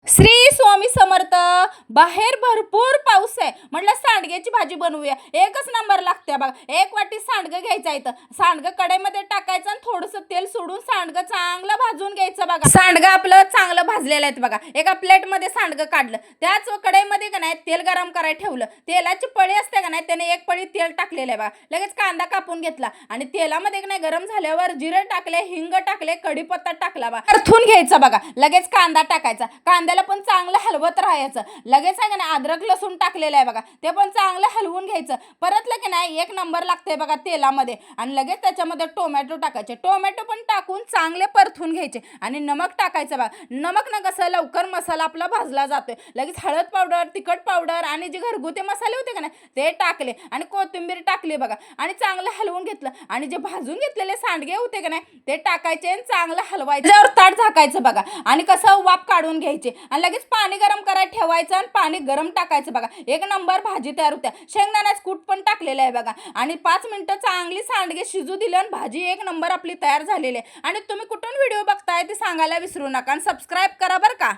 श्री स्वामी समर्थ. बाहेर भरपूर पाऊस आहे. म्हटलं सांडग्याची भाजी बनवूया. एकच नंबर लागते बघा. एक वाटी सांडगं घ्यायचं आहे. सांडगं कढईमध्ये टाकायचं आणि थोडंसं तेल सोडून सांडगं चांगलं भाजून घ्यायचं बघा. सांडगं आपलं चांगलं भाजलेलं आहे बघा. एका प्लेटमध्ये सांडगं काढलं. त्याच कढईमध्ये का नाही तेल गरम करायला ठेवलं. तेलाची पळी असते का नाही त्याने एक पळी तेल टाकलेलं आहे बघा. लगेच कांदा कापून घेतला आणि तेलामध्ये का नाही गरम झाल्यावर जिरे टाकले, हिंग टाकले, कढीपत्ता टाकला बघा. परतून घ्यायचं बघा. लगेच कांदा टाकायचा. कांद्याला पण चांगलं हलवत राहायचं. लगेच आहे ना अद्रक लसूण टाकलेलं आहे बघा. ते पण चांगलं हलवून घ्यायचं. परतलं की नाही एक नंबर लागते बघा तेलामध्ये. आणि लगेच त्याच्यामध्ये टोमॅटो टाकायचे. टोमॅटो पण टाकून चांगले परतून घ्यायचे आणि नमक टाकायचं बघा. नमक ना कसं लवकर मसाला आपला भाजला जातोय. लगेच हळद पावडर, तिखट पावडर आणि जे घरगुती मसाले होते का नाही ते टाकले आणि कोथिंबीर टाकली बघा आणि चांगलं हलवून घेतलं आणि जे भाजून घेतलेले सांडगे होते का नाही ते टाकायचे आणि चांगलं हलवायचं. त्यावर ताट झाकायचं बघा आणि कसं वाफ काढून घ्यायचे आणि लगेच पाणी गरम करायला ठेवायचं आणि पाणी गरम टाकायचं बघा. एक नंबर भाजी तयार होत्या. शेंगदाण्याचं कूट पण टाकलेलं आहे बघा आणि 5 मिनिटं चांगली सांडगे शिजू दिलं आणि भाजी एक नंबर आपली तयार झालेली आहे. आणि तुम्ही कुठून व्हिडिओ बघताय ते सांगायला विसरू नका आणि सबस्क्राईब करा बरं का.